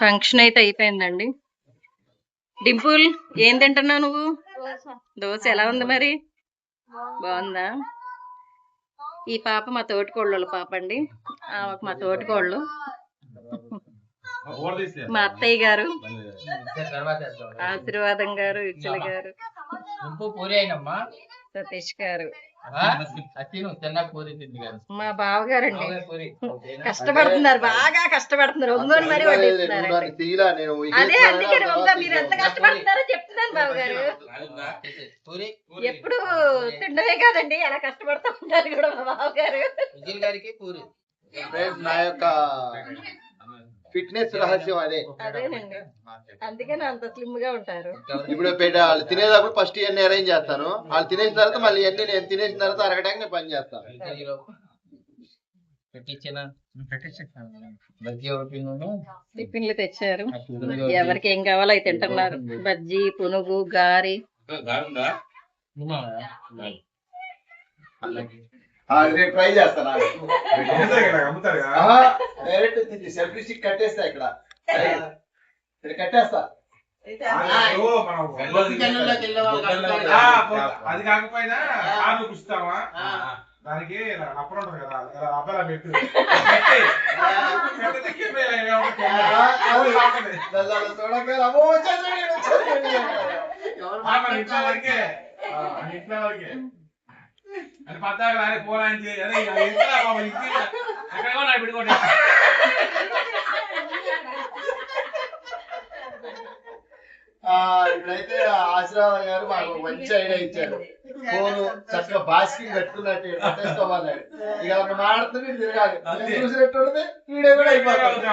Function అయితే అయిపోయిందండి. డింపుల్ ఏం తింటున్నావు నువ్వు? దోశ ఎలా ఉంది మరి? బాగుందా? ఈ పాప మా తోటికోళ్ళ పాప అండి. మా తోటికోళ్ళు మా అత్తయ్య గారు, ఆశీర్వాదం గారు, ఇచ్చల గారు, సతీష్ గారు, మా బావగారండి. కష్టపడుతున్నారు, బాగా కష్టపడుతున్నారు. ఒంగోలు మరి వడ్డిస్తున్నారు. అదే అందుకని మీరు ఎంత కష్టపడుతున్నారో చెప్తున్నాను బావగారు. ఎప్పుడు తిండమే కాదండి, అలా కష్టపడుతూ ఉంటారు కూడా మా బావగారు. నా యొక్క ఫిట్నెస్ రహస్యం అదేనండి, అందుకని అంత స్లిమ్ గా ఉంటారు. ఇప్పుడు వాళ్ళు తినేటప్పుడు ఫస్ట్ ఇవన్నీ అరేంజ్ చేస్తాను. వాళ్ళు తినేసిన తర్వాత మళ్ళీ ఇవన్నీ నేను తినేసిన తర్వాత అరగడానికి నేను పని చేస్తాను. టిఫిన్లు తెచ్చారు, ఎవరికి ఏం కావాలో అవి తింటున్నారు. బజ్జీ, పునుగు, గారి. ట్రై చేస్తాను. డైరెక్ట్ కట్టేస్తా, ఇక్కడ కట్టేస్తా. అది కాకపోయినా కూర్చుతావా దానికి అప్పుడు ఉంటుంది కదా, అబ్బాయి పెట్టు ఇంట్లో వరకే అని పద్దాక రాని పోలాంటి అదే ఎక్కడ పెట్టుకోండి. ఇప్పుడైతే ఆశీర్వాదం గారు మాకు మంచి ఐడియా ఇచ్చారు. ఫోను చక్కగా బాస్కింగ్ పెట్టుకున్నట్టు పెట్టేసుకోవాలి. ఇక మాడుతుంది తిరగాలి, చూసినట్టు వీడియో కూడా అయిపోతుంది.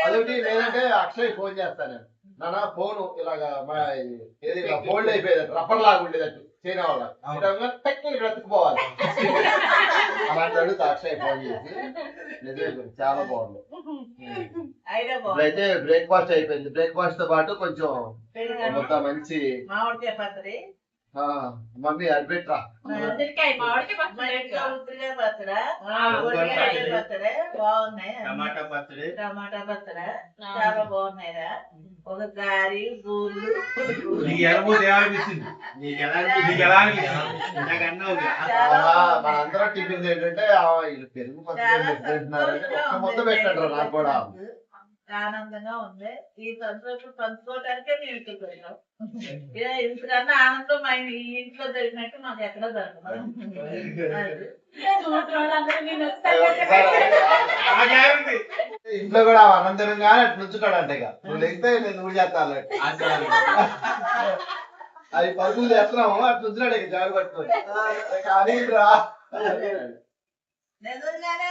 అదొకటి. లేదంటే అక్షయ్ ఫోన్ చేస్తాను, నాన్న ఫోన్ ఇలాగా ఏది ఫోల్డ్ అయిపోయేది, రబ్బర్ లాగా ఉండేదట్టు చైనా వాళ్ళ టెక్నిక్ బ్రతుకుపోవాలి. అలాంటి అడుగుతా అక్షయ్ ఫోన్ చేసి. నిజమే, చాలా బాగుంది. ఇప్పుడైతే బ్రేక్ఫాస్ట్ అయిపోయింది. బ్రేక్ఫాస్ట్ తో పాటు కొంచెం మొత్తం మంచి మమ్మీ అది పెట్టరా టమాటా పచ్చడి, టమాటా పచ్చడి చాలా బాగున్నాయిరా. ఒక గారి బూర్లు మనందరం టిఫిన్ ఏంటంటే వీళ్ళు పెరుగు పచ్చడి మొత్తం పెట్టండి నాకు కూడా. ఆనందంగా ఉంది. ఈ సంతోషం పంచుకోవడానికే నేను ఇంటికి వెళ్ళాం. ఇంతకన్నా ఆనందం మా ఇంట్లో జరిగినట్టు మాకు ఎక్కడ జరగదు. ఇంట్లో కూడా అనంతరంగా అటు నుంచుంటాడంట. ఇక నువ్వు లేకపోతే నేను నువ్వు చేస్తాను అది పరుగులు చేస్తున్నాము. అటు నుంచున్నాడు ఇక జాగ్రత్త పట్టుకొని. కానీ రా నిజంగానే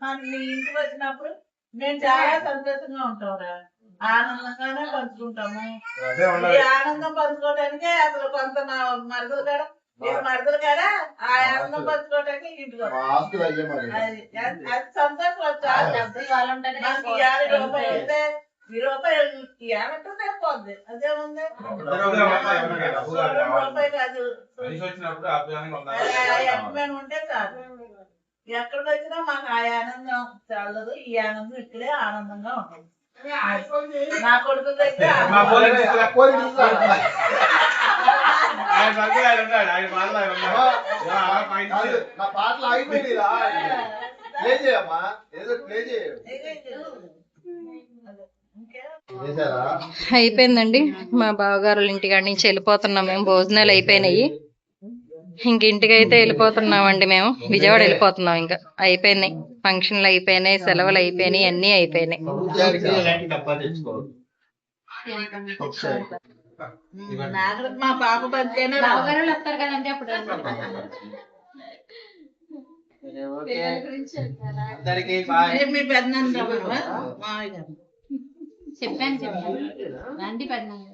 మన మీ ఇంటికి వచ్చినప్పుడు మేము చాలా సంతోషంగా ఉంటాంరా, ఆనందంగానే పంచుకుంటాము. ఈ ఆనందం పంచుకోవడానికే అసలు కొంత మరదలు కాడ మరదలు కాడ ఆ ఆనందం పంచుకోవడానికి ఇంటికి అది సంతోషం వచ్చి 50 రూపాయలు వస్తే 10 రూపాయలు ఏమంటే సరిపోద్ది. అదేముంది, రూపాయలు కాదు అభిమానం ఉంటే చాలు. ఎక్కడికి వచ్చినా మాకు ఆ ఆనందం చాలదు. ఈ ఆనందం ఇక్కడే ఆనందంగా ఉంటుంది. నా కొడుకు దగ్గర నా పాటలు ఆగిపోయినా ప్లే చేయమ్మా, ఏదో ప్లే చేయ. అయిపోయిందండి. మా బావగారుల ఇంటికాడి నుంచి వెళ్ళిపోతున్నాం మేము. భోజనాలు అయిపోయినాయి, ఇంక ఇంటికైతే వెళ్ళిపోతున్నామండి. మేము విజయవాడ వెళ్ళిపోతున్నాం. ఇంకా అయిపోయినాయి, ఫంక్షన్లు అయిపోయినాయి, సెలవులు అయిపోయినాయి, అన్నీ అయిపోయినాయి. మా పాప బతికేనా వస్తారు కదండి అప్పుడు. మీ పెద్దనాన్న చెప్పాను రండి పెద్దనాన్న.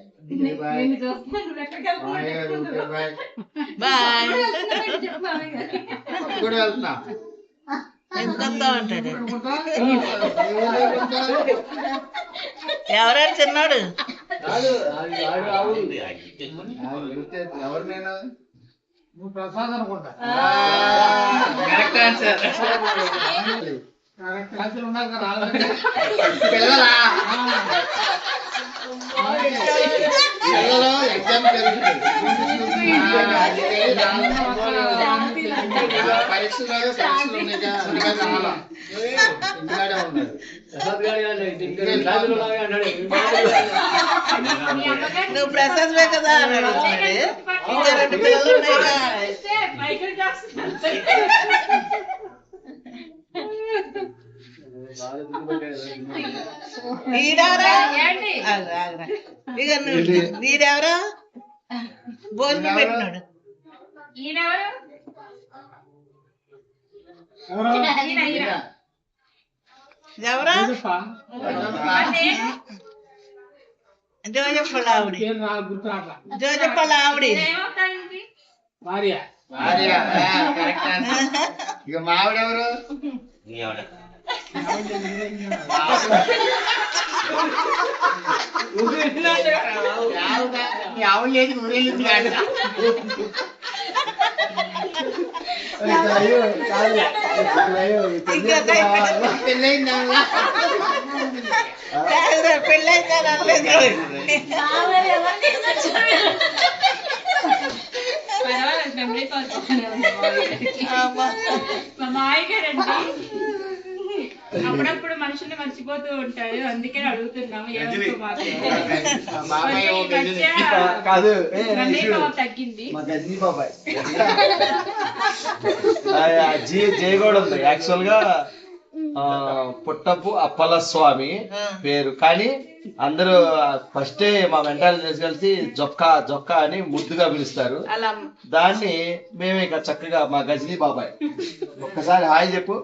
ఎవరైనా చిన్నాడు ఎవరు నేను ప్రసాద్ అనుకుంటా. పిల్లలా పిల్లలు ఎగ్జామ్ జరుగుతుంది పరీక్షలు ఉన్నాయిగా అందుకని రాలా ఇంటికాడే ఉన్నారు నువ్వు ప్రసాదమే కదా అన్నాడు మరి. ఇంకా 2 పిల్లలు ఉన్నాయిగా. వీడెవరా? ఆగురా. ఇక వీడెవరా భోజనం పెట్టినాడు? ఎవరా? జోజప్పల ఆవిడ. జోజప్పల ఆవిడ. ఇక మావిడెవరు ఆవిడ లేదు ఊరేళ్ళు కాదు పెళ్ళైతే అప్పుడప్పుడు మనుషుల్ని మర్చిపోతూ ఉంటారు, అందుకే అడుగుతున్నాము. తగ్గింది జయగౌడ ఉంది యాక్చువల్ గా పుట్టపు అప్పల స్వామి పేరు, కానీ అందరూ ఫస్ట్ మా మెంటాలిటీ తీసుకెళ్తే జొక్కా జొక్కా అని ముద్దుగా పిలుస్తారు. దాన్ని మేము ఇక చక్కగా మా గజనీ బాబాయ్ ఒక్కసారి హాయ్ చెప్పు.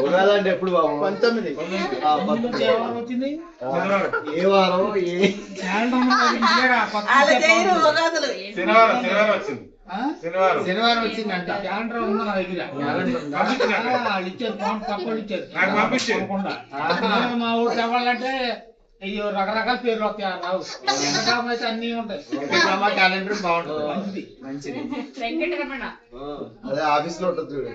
ఉగాదంటే ఎప్పుడు బాబు? 19 ఏ వారం? శనివారం వచ్చిందంట. మా ఊరు చెప్పాలంటే అయ్యో రకరకాల పేర్లు వస్తాయి. అయితే అన్ని ఉంటాయి. క్యాలెండర్ బాగుంటుంది, మంచిది. అదే ఆఫీస్ లో ఉంటుంది చూడు.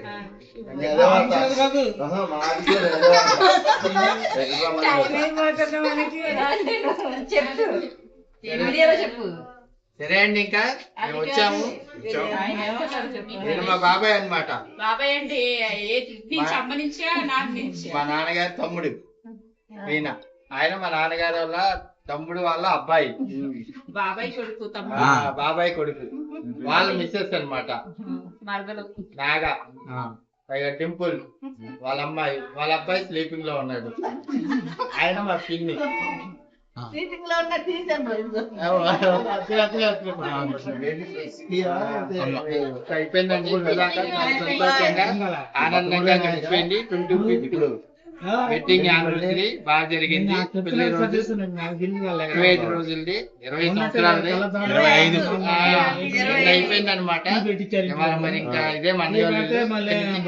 చెప్పు. సరే అండి, ఇంకా మేము వచ్చాము. నేను మా బాబాయ్ అన్నమాట. బాబాయ్ అంటే మా నాన్నగారి తమ్ముడు ఈయన. ఆయన మా నాన్నగారి వాళ్ళ తమ్ముడు వాళ్ళ అబ్బాయి, బాబాయ్ కొడుకు. బాబాయ్ కొడుకు వాళ్ళ మిస్సెస్ అన్నమాట. నాగా పైగా టింపుల్ వాళ్ళ అమ్మాయి, వాళ్ళ అబ్బాయి స్లీపింగ్ లో ఉన్నాడు. ఆయన మా పిన్ని. అయిపోయిందండి, ఆనందంగా గడిచిపోయింది. 25th వెడ్డింగ్ యానివర్సరీ బాగా జరిగింది. 25 రోజులది, 20 సంవత్సరాలది, 25 అయిపోయింది అనమాట. మరి ఇంకా ఇదే మన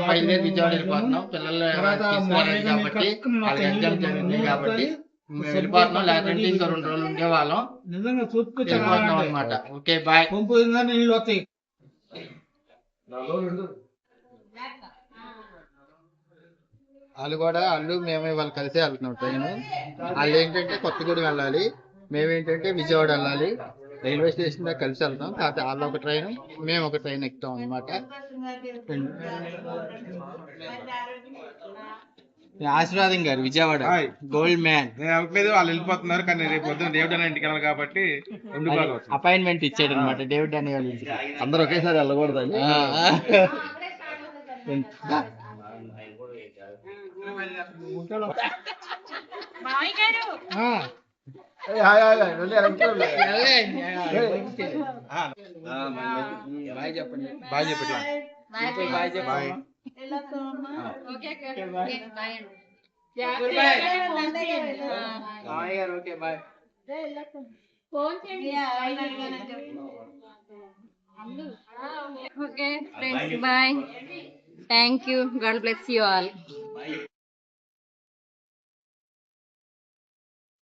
బయలుదేరి విజయవాడ వెళ్ళిపోతున్నాం. పిల్లలు తీసుకోవాలి కాబట్టి వాళ్ళకి ఎగ్జామ్ జరిగింది కాబట్టి మేము వెళ్ళిపోతున్నాం. లేకపోతే ఇంకా 2 రోజులు ఉండేవాళ్ళం. వెళ్ళిపోతున్నాం అనమాట. Okay bye. వాళ్ళు మేము వాళ్ళు కలిసే వెళ్తున్నాం ట్రైన్. వాళ్ళు ఏంటంటే కొత్తగూడెం వెళ్ళాలి, మేమేంటంటే విజయవాడ వెళ్ళాలి. రైల్వే స్టేషన్ దగ్గర కలిసి వెళ్తాం. కాకపోతే వాళ్ళు ఒక ట్రైన్, మేము ఒక ట్రైన్ ఎక్కుతాం అనమాట. ఆశీర్వాదం గారు విజయవాడ గోల్డ్ మ్యాన్. వాళ్ళు వెళ్ళిపోతున్నారు, కానీ రేపు పొద్దున్న డేవిడ్ అనే ఇంటికి వెళ్ళాలి కాబట్టి అపాయింట్మెంట్ ఇచ్చాడు అనమాట డేవిడ్ అనే వాళ్ళు. అందరూ ఒకేసారి వెళ్ళకూడదని. బాయ్ చెప్పి Okay, friends, bye. Thank you. God bless you all.